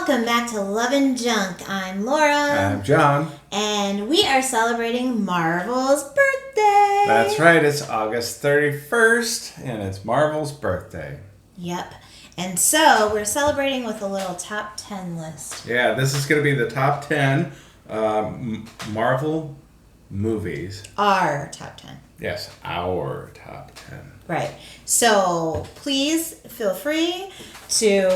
Welcome back to Love and Junk. I'm Laura. I'm John. And we are celebrating Marvel's birthday. That's right. It's August 31st, and it's Marvel's birthday. Yep. And so we're celebrating with a little top 10 list. Yeah, this is going to be the top 10 Marvel movies. Our top 10. Yes, our top 10. Right. So please feel free to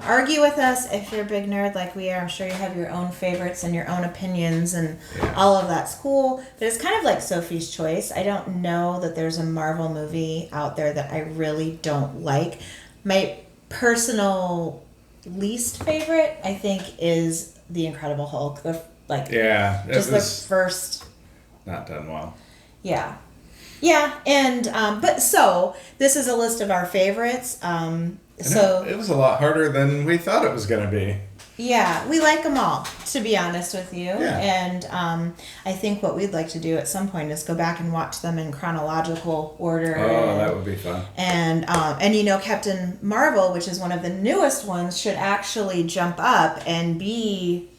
argue with us if you're a big nerd like we are. I'm sure you have your own favorites and your own opinions, and all of that's cool. But it's kind of like Sophie's Choice. I don't know that there's a Marvel movie out there that I really don't like. My personal least favorite, I think, is The Incredible Hulk. The first. Not done well. Yeah. Yeah, and but so this is a list of our favorites. It was a lot harder than we thought it was going to be. Yeah, we like them all, to be honest with you. Yeah. And I think what we'd like to do at some point is go back and watch them in chronological order. Oh, that would be fun. And Captain Marvel, which is one of the newest ones, should actually jump up and be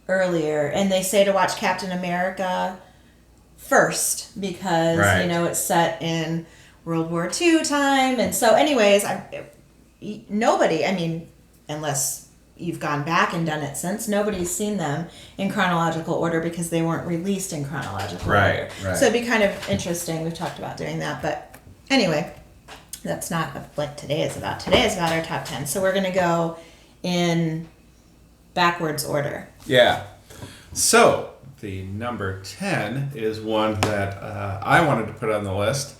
earlier. And they say to watch Captain America first because it's set in World War II time, and so anyways, unless you've gone back and done it since, nobody's seen them in chronological order because they weren't released in chronological order. Right. So it'd be kind of interesting. We've talked about doing that, but anyway, that's not what today is about. Today is about our top 10. So we're gonna go in backwards order. Yeah. So the number 10 is one that I wanted to put on the list.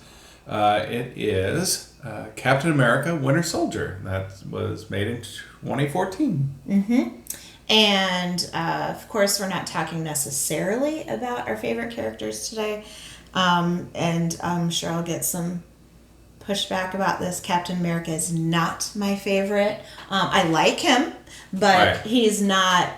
It is Captain America Winter Soldier. That was made in 2014. Mm-hmm. And, of course, we're not talking necessarily about our favorite characters today. And I'm sure I'll get some pushback about this. Captain America is not my favorite. I like him, but he's not...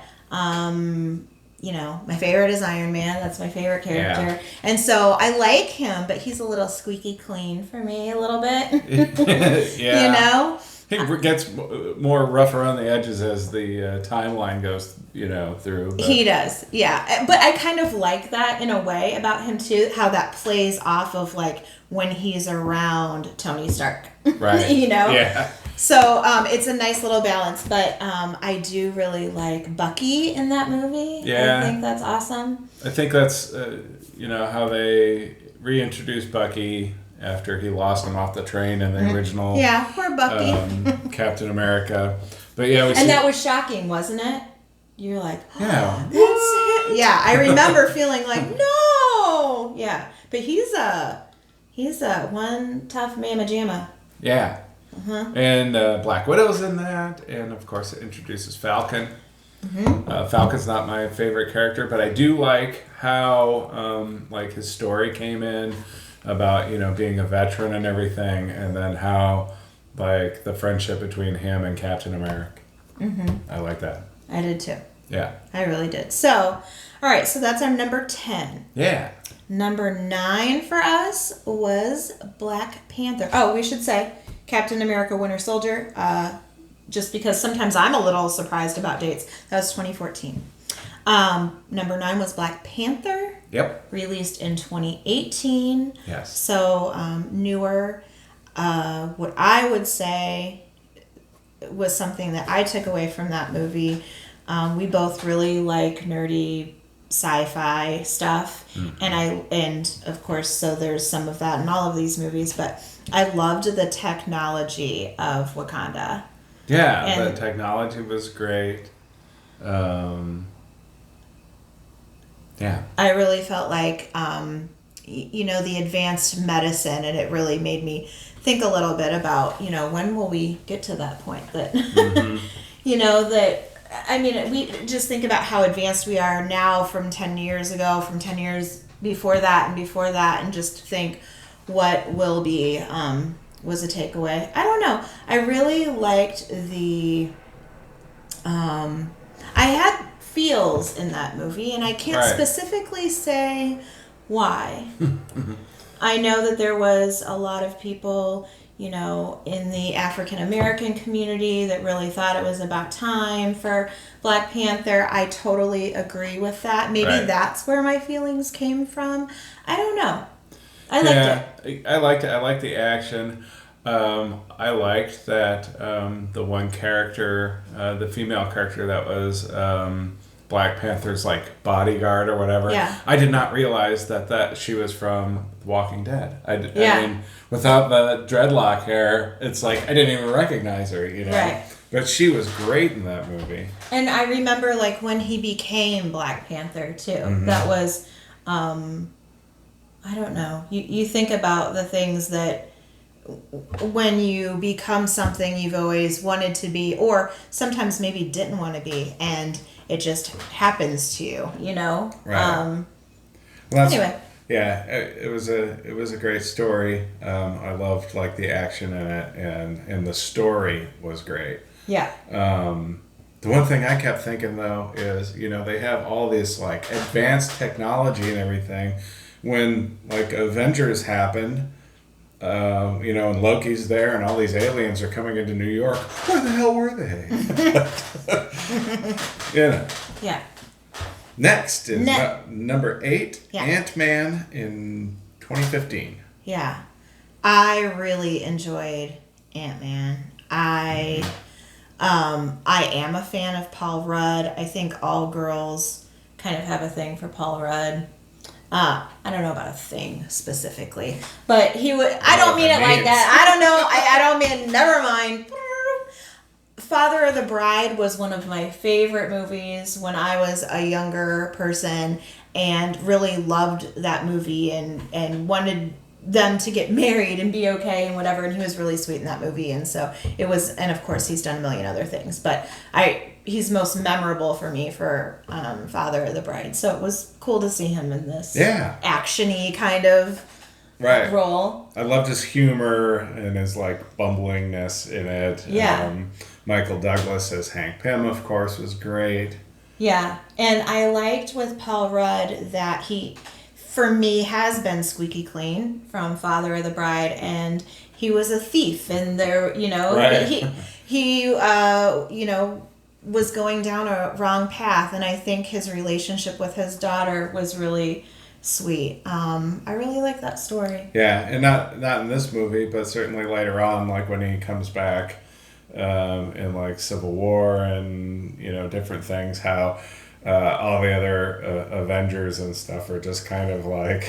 my favorite is Iron Man. That's my favorite character. Yeah. And so I like him, but he's a little squeaky clean for me a little bit. Yeah. He gets more rough around the edges as the timeline goes, through. But... He does, yeah. But I kind of like that in a way about him, too, how that plays off of, when he's around Tony Stark. Right. Yeah. So it's a nice little balance, but I do really like Bucky in that movie. Yeah. I think that's awesome. I think that's, how they reintroduced Bucky after he lost him off the train in the original. Yeah, poor Bucky. Captain America. But yeah, that was shocking, wasn't it? You're like, yeah, that's it. Yeah, I remember feeling like, no. Yeah, but he's a one tough mamma jamma. Yeah. Uh-huh. And Black Widow's in that, and of course it introduces Falcon. Mm-hmm. Falcon's not my favorite character, but I do like how his story came in about being a veteran and everything, and then how the friendship between him and Captain America. Mm-hmm. I like that. I did too. Yeah, I really did. So, all right, so that's our number 10. Yeah. Number 9 for us was Black Panther. Oh, we should say Captain America Winter Soldier, just because sometimes I'm a little surprised about dates. That was 2014. Number 9 was Black Panther. Yep. Released in 2018. Yes. So newer. What I would say was something that I took away from that movie. We both really like nerdy sci-fi stuff, mm-hmm. and of course, so there's some of that in all of these movies, but I loved the technology of Wakanda. Yeah, the technology was great. Yeah. I really felt like, the advanced medicine, and it really made me think a little bit about, when will we get to that point that, mm-hmm. We just think about how advanced we are now from 10 years ago, from 10 years before that, and just think what will be, was a takeaway. I don't know. I really liked I had feels in that movie, and I can't specifically say why. I know that there was a lot of people, in the African American community that really thought it was about time for Black Panther. I totally agree with that. Maybe that's where my feelings came from. I don't know. I liked it. I liked it. I liked the action. I liked that the one character, the female character that was Black Panther's like bodyguard or whatever. Yeah. I did not realize that she was from Walking Dead. I mean, without the dreadlock hair, it's like I didn't even recognize her. Right. But she was great in that movie. And I remember like when he became Black Panther too. Mm-hmm. That was, I don't know. You think about the things that when you become something you've always wanted to be, or sometimes maybe didn't want to be, and it just happens to you, Right. Anyway. Yeah, it was a great story. I loved like the action in it, and the story was great. Yeah. The one thing I kept thinking though is, they have all this like advanced technology and everything. When like Avengers happened, and Loki's there and all these aliens are coming into New York. Where the hell were they? Yeah. Next is number 8, yeah. Ant-Man in 2015. Yeah. I really enjoyed Ant-Man. I am a fan of Paul Rudd. I think all girls kind of have a thing for Paul Rudd. I don't know about a thing specifically, but he would. I don't mean it like that. I don't know. I don't mean. Never mind. Father of the Bride was one of my favorite movies when I was a younger person, and really loved that movie and wanted them to get married and be okay and whatever. And he was really sweet in that movie, and so it was. And of course, he's done a million other things, but he's most memorable for me for Father of the Bride. So it was cool to see him in this action-y kind of role. I loved his humor and his like bumblingness in it. Yeah. Michael Douglas as Hank Pym, of course, was great. Yeah. And I liked with Paul Rudd that he, for me, has been squeaky clean from Father of the Bride, and he was a thief, and there, he was going down a wrong path, and I think his relationship with his daughter was really sweet. I really like that story. Yeah, and not in this movie, but certainly later on, like when he comes back in like Civil War and different things, how all the other Avengers and stuff are just kind of like,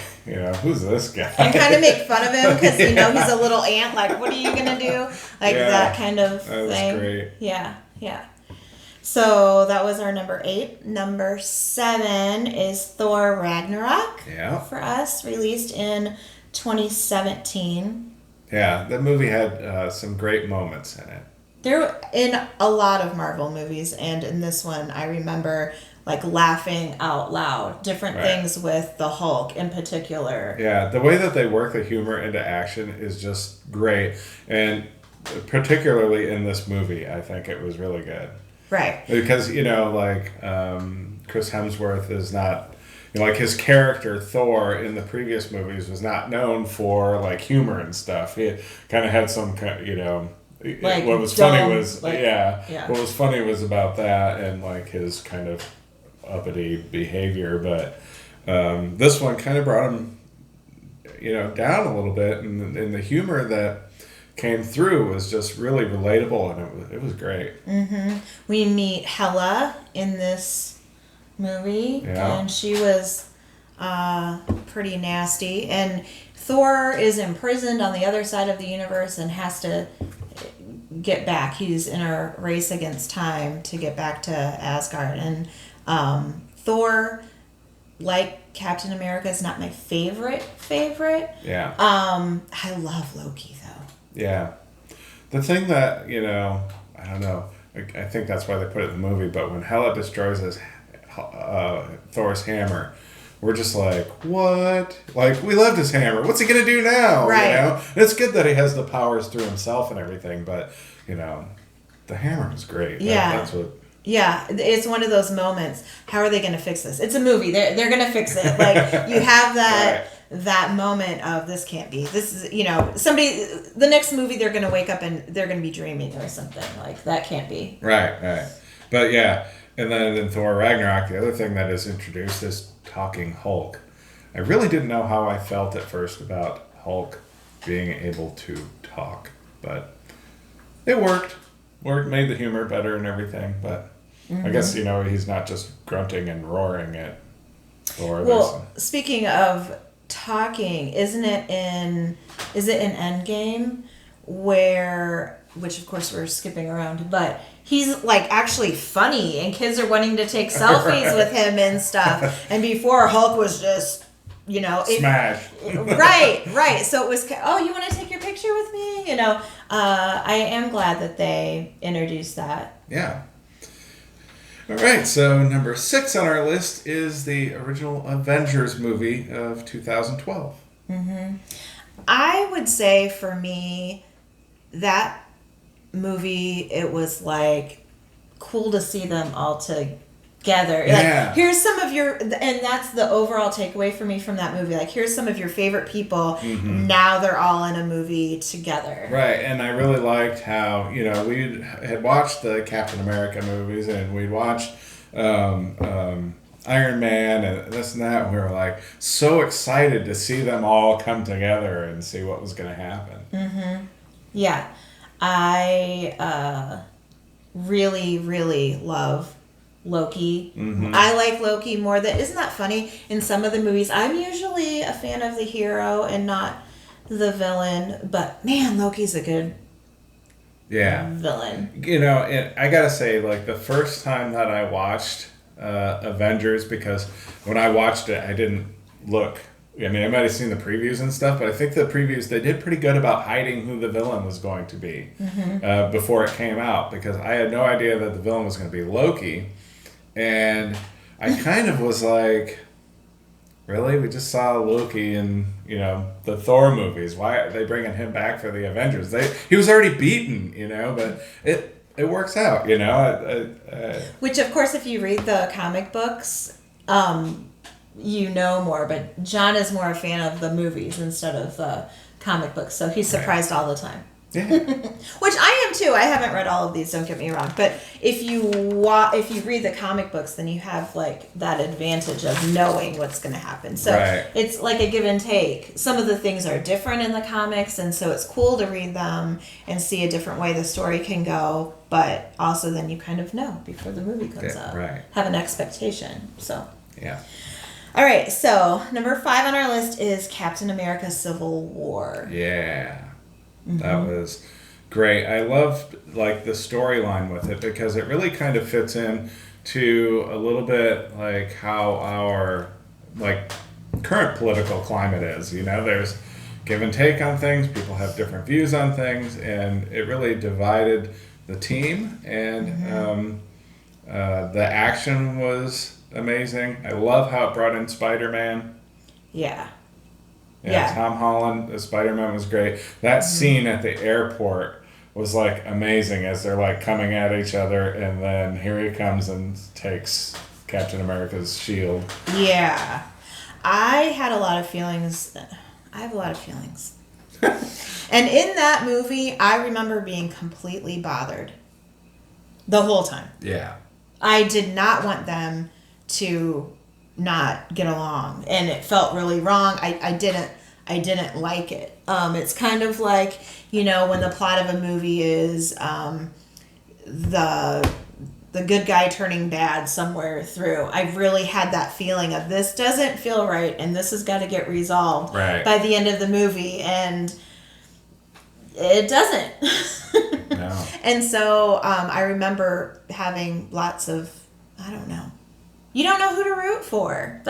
who's this guy? And kind of make fun of him because he's a little ant. Like, what are you gonna do? Like that kind of thing. That was great. Yeah. So that was our number 8. Number 7 is Thor Ragnarok. Yeah. For us, released in 2017. Yeah, that movie had some great moments in it. There, in a lot of Marvel movies, and in this one, I remember like laughing out loud. Different things with the Hulk in particular. Yeah, the way that they work the humor into action is just great, and particularly in this movie, I think it was really good. Right. Because Chris Hemsworth is not. Like his character Thor in the previous movies was not known for like humor and stuff. He kind of had some like what was dumb, funny was what was funny was about that and like his kind of uppity behavior, but this one kind of brought him down a little bit, and the humor that came through was just really relatable, and it was great. Mm-hmm. We meet Hela in this movie, and she was pretty nasty, and Thor is imprisoned on the other side of the universe and has to get back. He's in a race against time to get back to Asgard, and Thor, like Captain America, is not my favorite. Yeah. I love Loki though. Yeah. The thing that, I don't know, I think that's why they put it in the movie, but when Hela destroys Thor's hammer, we're just like, what? Like, we loved his hammer. What's he going to do now? Right. And it's good that he has the powers through himself and everything, but, the hammer was great. Yeah. That's what... Yeah, it's one of those moments. How are they going to fix this? It's a movie. They're going to fix it. Like, you have that that moment of this can't be. This is, somebody, the next movie they're going to wake up and they're going to be dreaming or something. Like, that can't be. Right. But yeah, and then in Thor Ragnarok, the other thing that is introduced is talking Hulk. I really didn't know how I felt at first about Hulk being able to talk, but it worked. Made the humor better and everything, but I guess, he's not just grunting and roaring at Thor. Well, speaking of talking, is it in Endgame which of course we're skipping around, but he's like actually funny and kids are wanting to take selfies with him and stuff. And before, Hulk was just, smash. Right. So it was, you want to take your picture with me? I am glad that they introduced that. Yeah. All right, so number 6 on our list is the original Avengers movie of 2012. Mm-hmm. I would say for me, that movie, it was like cool to see them all together. Yeah. Like, here's some of and that's the overall takeaway for me from that movie. Like, here's some of your favorite people. Mm-hmm. Now they're all in a movie together. Right, and I really liked how, we had watched the Captain America movies and we'd watched Iron Man and this and that. And we were like so excited to see them all come together and see what was going to happen. Mm-hmm. Yeah. I really, really love Loki. Mm-hmm. I like Loki more than... Isn't that funny? In some of the movies, I'm usually a fan of the hero and not the villain. But, man, Loki's a good villain. I gotta say, like, the first time that I watched Avengers, because when I watched it, I didn't look... I mean, I might have seen the previews and stuff, but I think the previews, they did pretty good about hiding who the villain was going to be before it came out, because I had no idea that the villain was going to be Loki. And I kind of was like, really? We just saw Loki in, the Thor movies. Why are they bringing him back for the Avengers? He was already beaten, but it works out, Which, of course, if you read the comic books... more, but John is more a fan of the movies instead of the comic books, so he's surprised all the time. Yeah. Which I am too. I haven't read all of these, don't get me wrong, but if you read the comic books, then you have like that advantage of knowing what's going to happen. So It's like a give and take. Some of the things are different in the comics, and so it's cool to read them and see a different way the story can go, but also then you kind of know before the movie comes out. Right. Have an expectation. So yeah. All right, so number 5 on our list is Captain America: Civil War. Yeah, that was great. I loved like the storyline with it because it really kind of fits in to a little bit like how our like current political climate is. There's give and take on things. People have different views on things, and it really divided the team. And the action was amazing. I love how it brought in Spider-Man. Yeah. Tom Holland as Spider-Man was great. That scene at the airport was like amazing as they're like coming at each other, and then here he comes and takes Captain America's shield. Yeah. I had a lot of feelings. I have a lot of feelings. And in that movie, I remember being completely bothered the whole time. Yeah. I did not want them to not get along, and it felt really wrong. I didn't like it. It's kind of like, when the plot of a movie is the good guy turning bad somewhere through. I've really had that feeling of this doesn't feel right, and this has got to get resolved by the end of the movie, and it doesn't. No. And so I remember having lots of, I don't know. You don't know who to root for.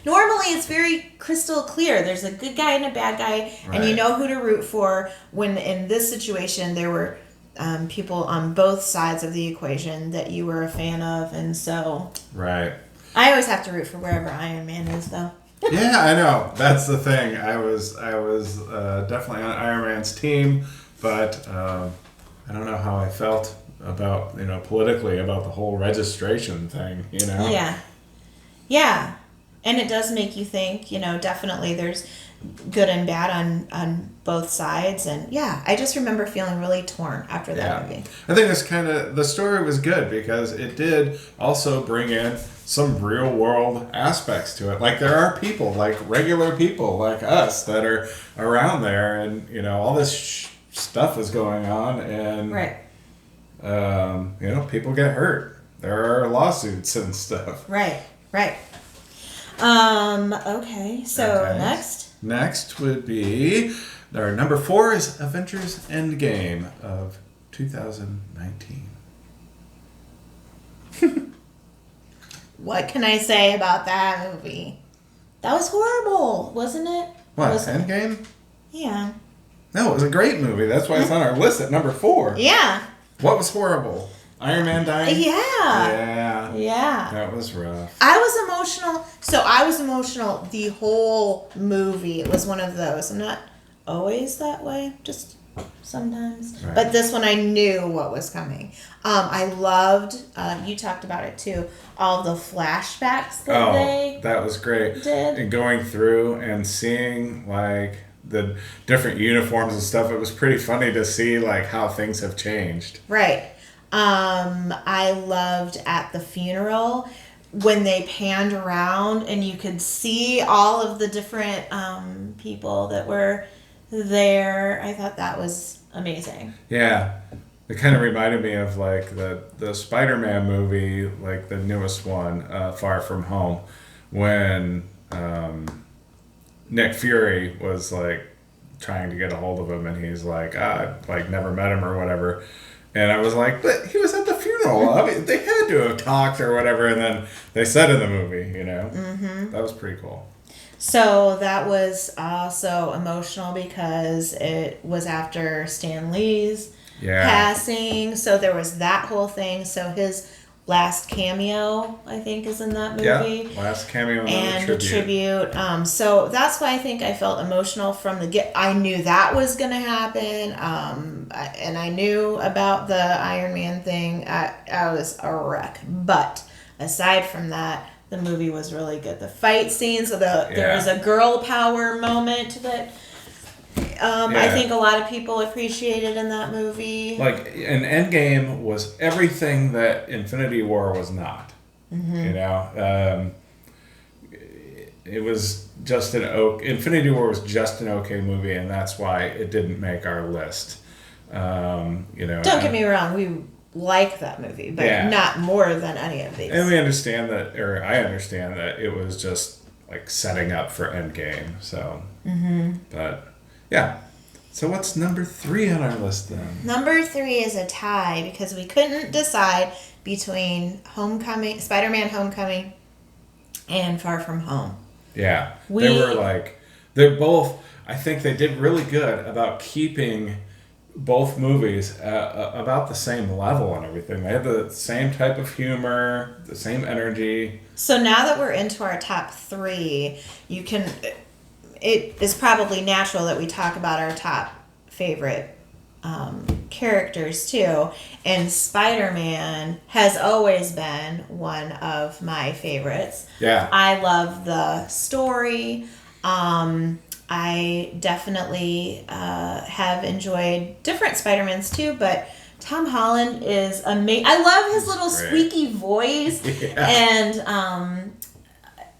Normally it's very crystal clear. There's a good guy and a bad guy, and you know who to root for. When in this situation there were people on both sides of the equation that you were a fan of, and so I always have to root for wherever Iron Man is, though. Yeah, I know. That's the thing. I was definitely on Iron Man's team, but I don't know how I felt about, politically about the whole registration thing, Yeah. And it does make you think, definitely there's good and bad on both sides. And yeah, I just remember feeling really torn after that movie. I think it's the story was good because it did also bring in some real world aspects to it. Like there are people, like regular people like us that are around there, and all this stuff is going on, and right. People get hurt. There are lawsuits and stuff. Right. Okay, so Next would be, our number 4 is Avengers Endgame of 2019. What can I say about that movie? That was horrible, wasn't it? What, Endgame? Yeah. No, it was a great movie. That's why it's on our list at number 4. Yeah. What was horrible? Iron Man dying? Yeah. That was rough. I was emotional. So I was emotional the whole movie. It was one of those. I'm not always that way, just sometimes. Right. But this one I knew what was coming. I loved, you talked about it too, all the flashbacks that was great. Did. And going through and seeing like the different uniforms and stuff, it was pretty funny to see like how things have changed. Right. I loved at the funeral when they panned around and you could see all of the different people that were there. I thought that was amazing. Yeah. It kind of reminded me of like the Spider-Man movie, like the newest one, Far From Home, when Nick Fury was like trying to get a hold of him, and he's like, like never met him or whatever. And I was like, but he was at the funeral. I mean, they had to have talked or whatever. And then they said in the movie, Mm-hmm. That was pretty cool. So that was also emotional because it was after Stan Lee's passing. So there was that whole thing. So his last cameo, I think, is in that movie. Yeah, last cameo and the tribute. So that's why I think I felt emotional from the get. I knew that was going to happen. And I knew about the Iron Man thing. I was a wreck. But aside from that, the movie was really good. The fight scenes, there was a girl power moment that I think a lot of people appreciated in that movie. Like, an Endgame was everything that Infinity War was not. Mm-hmm. It was just Infinity War was just an okay movie, and that's why it didn't make our list. Don't get me wrong, we like that movie, but not more than any of these. And we understand that, or I understand that it was just like setting up for Endgame. So, but yeah. So what's number 3 on our list then? Number 3 is a tie because we couldn't decide between Spider-Man Homecoming, and Far From Home. Yeah, they're both. I think they did really good about keeping both movies about the same level and everything. They have the same type of humor, the same energy. So now that we're into our top 3, it is probably natural that we talk about our top favorite characters too. And Spider-Man has always been one of my favorites. Yeah. I love the story. I definitely have enjoyed different Spider-Mans too, but Tom Holland is amazing. I love his little squeaky voice. And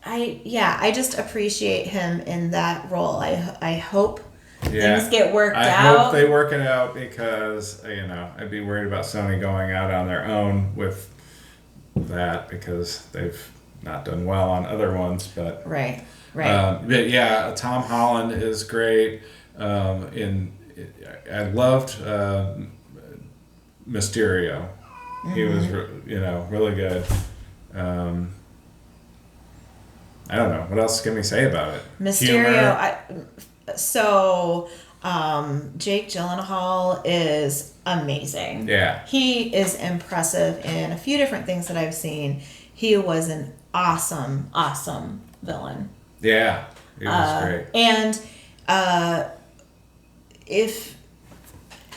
I just appreciate him in that role. I hope things get worked out. I hope they work it out because, I'd be worried about Sony going out on their own with that because they've not done well on other ones. But Right. But yeah, Tom Holland is great. I loved Mysterio. Mm-hmm. He was, really good. I don't know. What else can we say about it? Mysterio. Jake Gyllenhaal is amazing. Yeah. He is impressive in a few different things that I've seen. He was an awesome, awesome villain. Yeah. He was great. And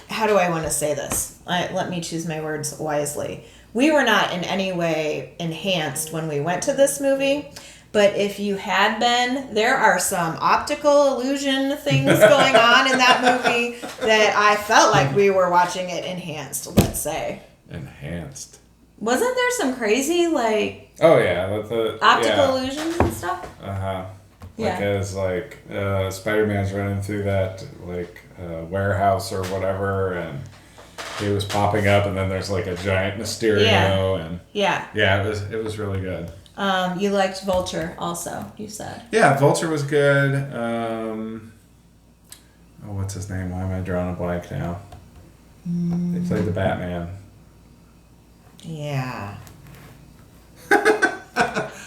how do I want to say this? Let me choose my words wisely. We were not in any way enhanced when we went to this movie, But if you had been, there are some optical illusion things going on in that movie that I felt like we were watching it enhanced, let's say. Enhanced. Wasn't there some crazy, like... Oh, yeah. Optical illusions and stuff? Uh-huh. Yeah. Like as like Spider-Man's running through that like warehouse or whatever, and he was popping up, and then there's like a giant Mysterio, and it was really good. You liked Vulture also, you said. Yeah, Vulture was good. What's his name? Why am I drawing a blank now? They played the Batman. Yeah.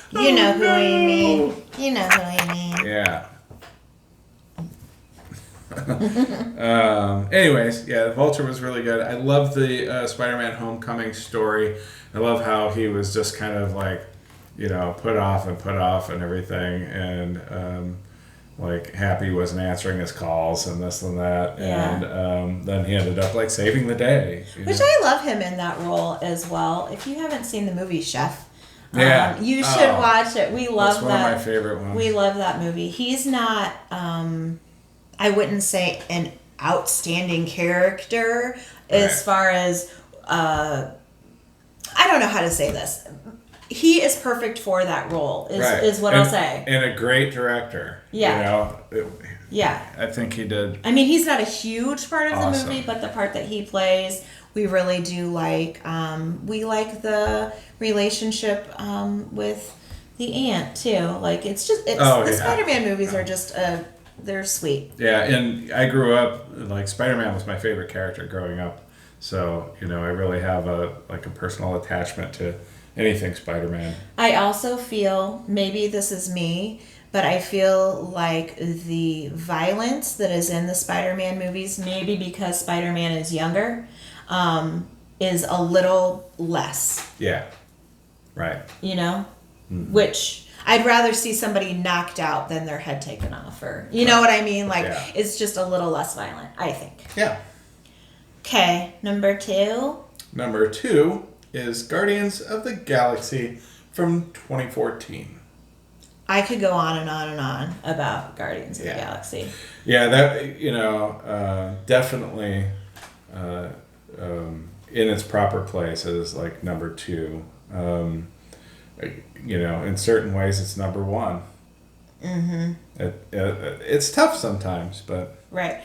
You know who I mean. You know who I mean. Yeah. Anyways, yeah, Vulture was really good. I love the Spider-Man Homecoming story. I love how he was just kind of like, put off and everything, and like Happy wasn't answering his calls and this and that, and then he ended up like saving the day. Which I love him in that role as well. If you haven't seen the movie Chef, you should watch it. We love that. That's one of my favorite ones. We love that movie. He's not, I wouldn't say an outstanding character as far as, I don't know how to say this. He is perfect for that role, is what I'll say. And a great director. Yeah. I think he did. I mean, he's not a huge part of the movie, but the part that he plays, we really do like. We like the relationship with the aunt, too. Like, the Spider-Man movies are just, they're sweet. Yeah, and I grew up, like, Spider-Man was my favorite character growing up. So, I really have a personal attachment to anything Spider-Man. I also feel, maybe this is me, but I feel like the violence that is in the Spider-Man movies, maybe because Spider-Man is younger, is a little less. Yeah. Right. Mm-hmm. Which I'd rather see somebody knocked out than their head taken off, or know what I mean? Like, it's just a little less violent, I think. Yeah. Okay, number 2. Number 2 is Guardians of the Galaxy from 2014. I could go on and on and on about Guardians of the Galaxy. Yeah, that, definitely in its proper place is like number 2. In certain ways it's number 1. Mm-hmm. It's tough sometimes, but... Right.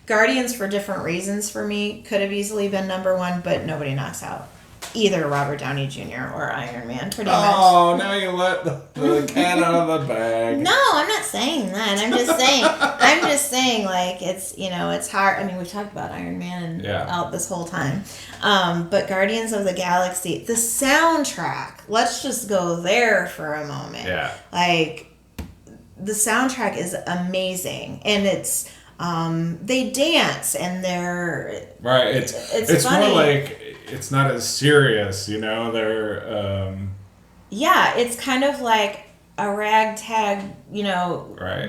Guardians, for different reasons for me, could have easily been number 1, but nobody knocks out either Robert Downey Jr. or Iron Man, pretty much. Oh, now you let the cat out of the bag. No, I'm not saying that. I'm just saying, like, it's, it's hard. I mean, we've talked about Iron Man out this whole time. But Guardians of the Galaxy, the soundtrack, let's just go there for a moment. Yeah. Like, the soundtrack is amazing, and it's... they dance and they're right. It's funny. More like it's not as serious, They're it's kind of like a ragtag,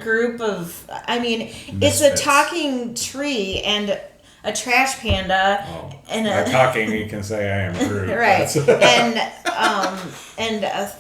group of. I mean, Misfits. It's a talking tree and a trash panda and by talking. You can say I am Groot. Right, and a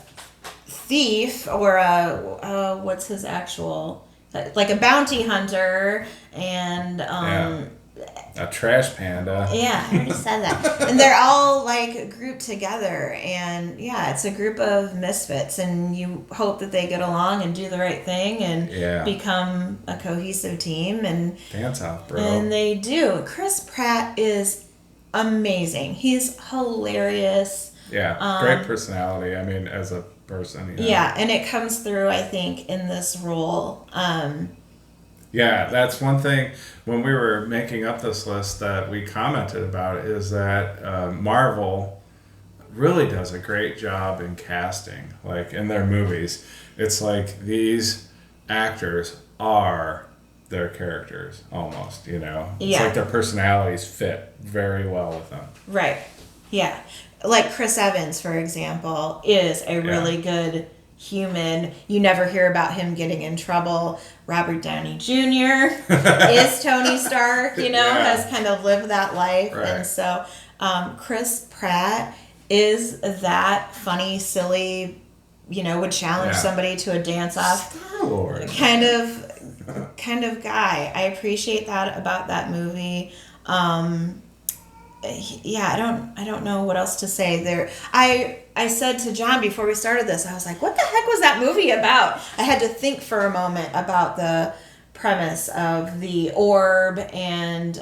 thief or a what's his actual. Like a bounty hunter and a trash panda. Yeah, I already said that. And they're all like grouped together, and it's a group of misfits, and you hope that they get along and do the right thing and become a cohesive team and dance off, bro. And they do. Chris Pratt is amazing. He's hilarious. Yeah, great personality. I mean, as a person. Yeah, and it comes through, I think, in this role. That's one thing when we were making up this list that we commented about is that Marvel really does a great job in casting, like in their movies. It's like these actors are their characters almost, It's like their personalities fit very well with them. Right. Yeah. Like Chris Evans, for example, is a really good human. You never hear about him getting in trouble. Robert Downey Jr. is Tony Stark, has kind of lived that life. Right. And so Chris Pratt is that funny, silly would challenge somebody to a dance-off Star-Lord. kind of guy. I appreciate that about that movie. I don't know what else to say there. I said to John before we started this, I was like, what the heck was that movie about? I had to think for a moment about the premise of the orb and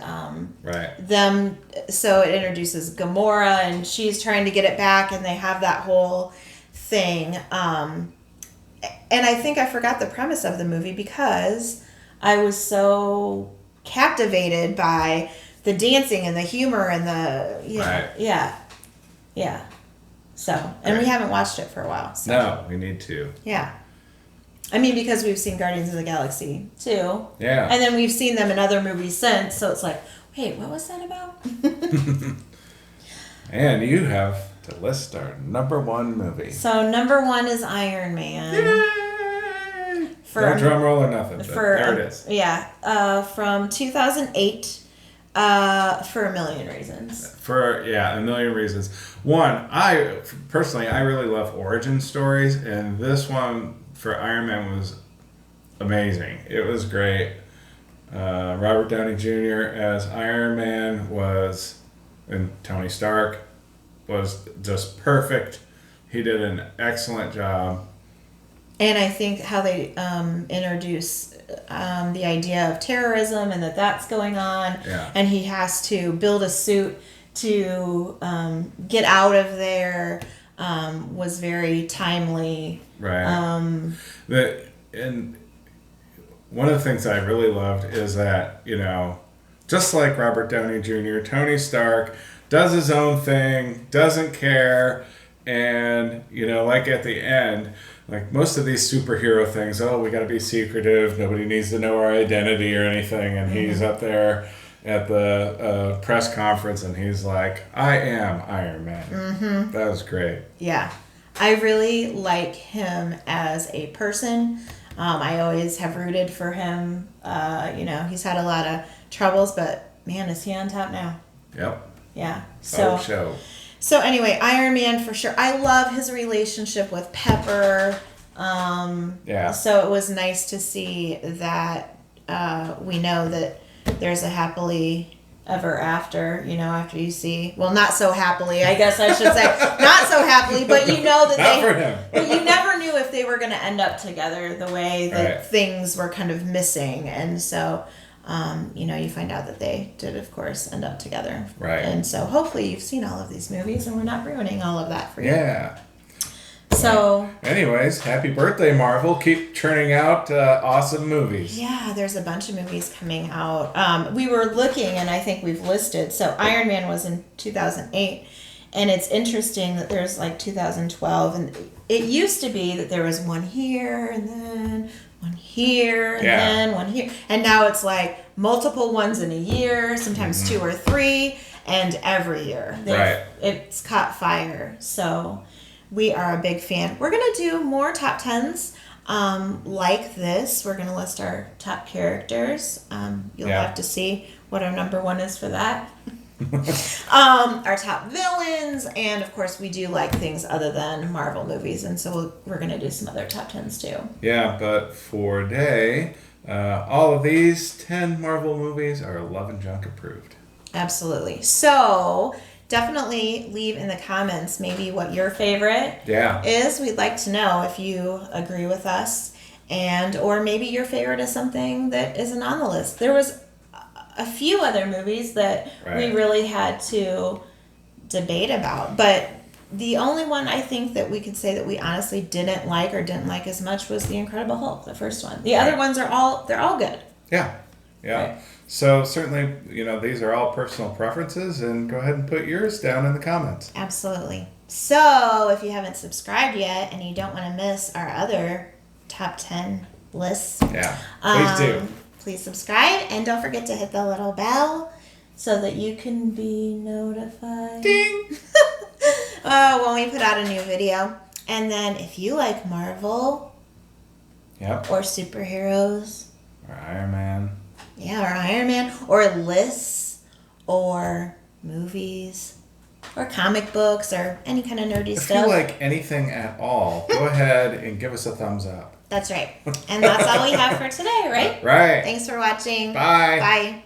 them. So it introduces Gamora, and she's trying to get it back, and they have that whole thing. And I think I forgot the premise of the movie because I was so captivated by the dancing and the humor and So, and we haven't watched it for a while. So. No, we need to. Yeah. I mean, because we've seen Guardians of the Galaxy too. Yeah. And then we've seen them in other movies since, so it's like, wait, what was that about? And you have to list our number one movie. So number one is Iron Man. Yay! No drum roll or nothing. There it is. Yeah. From 2008. For a million reasons. A million reasons. One, I really love origin stories, and this one for Iron Man was amazing. It was great. Robert Downey Jr. as Iron Man and Tony Stark was just perfect. He did an excellent job. And I think how they introduce the idea of terrorism and that's going on. Yeah. And he has to build a suit to get out of there was very timely. Right. And one of the things I really loved is that, just like Robert Downey Jr., Tony Stark does his own thing, doesn't care, and, like at the end, like most of these superhero things, we got to be secretive, nobody needs to know our identity or anything, and he's up there at the press conference and he's like, I am Iron Man. Mm-hmm. That was great. Yeah. I really like him as a person. I always have rooted for him. He's had a lot of troubles, but man, is he on top now? Yep. Yeah. So anyway, Iron Man for sure. I love his relationship with Pepper. So it was nice to see that we know that there's a happily ever after, after you see, well, not so happily, I guess I should say, not so happily, but that for him. But you never knew if they were going to end up together the way that things were kind of missing. And so, you find out that they did, of course, end up together. Right. And so hopefully you've seen all of these movies and we're not ruining all of that for you. Yeah. So. Anyways, happy birthday, Marvel. Keep churning out awesome movies. Yeah, there's a bunch of movies coming out. We were looking, and I think we've listed. So Iron Man was in 2008, and it's interesting that there's like 2012, and it used to be that there was one here, and then one here, and then one here. And now it's like multiple ones in a year, sometimes 2 or 3, and every year. It's caught fire. So we are a big fan. We're going to do more top 10s like this. We're going to list our top characters. You'll have to see what our number one is for that. Our top villains, and of course we do like things other than Marvel movies, and so we're going to do some other top 10s too. Yeah, but for today, all of these 10 Marvel movies are Love and Junk approved. Absolutely. So definitely leave in the comments maybe what your favorite is. We'd like to know if you agree with us, or maybe your favorite is something that isn't on the list. There was a few other movies that we really had to debate about, but the only one I think that we could say that we honestly didn't like as much was The Incredible Hulk, the first one. The other ones they're all good. Yeah. Right. So certainly, these are all personal preferences, and go ahead and put yours down in the comments. Absolutely. So if you haven't subscribed yet and you don't want to miss our other top 10 lists, please do. Please subscribe, and don't forget to hit the little bell so that you can be notified. Ding! When we put out a new video. And then if you like Marvel or superheroes or Iron Man. Yeah, or Iron Man, or lists, or movies, or comic books or any kind of nerdy If stuff. you like anything at all, go ahead and give us a thumbs up. That's right. And that's all we have for today, right? Right. Thanks for watching. Bye. Bye.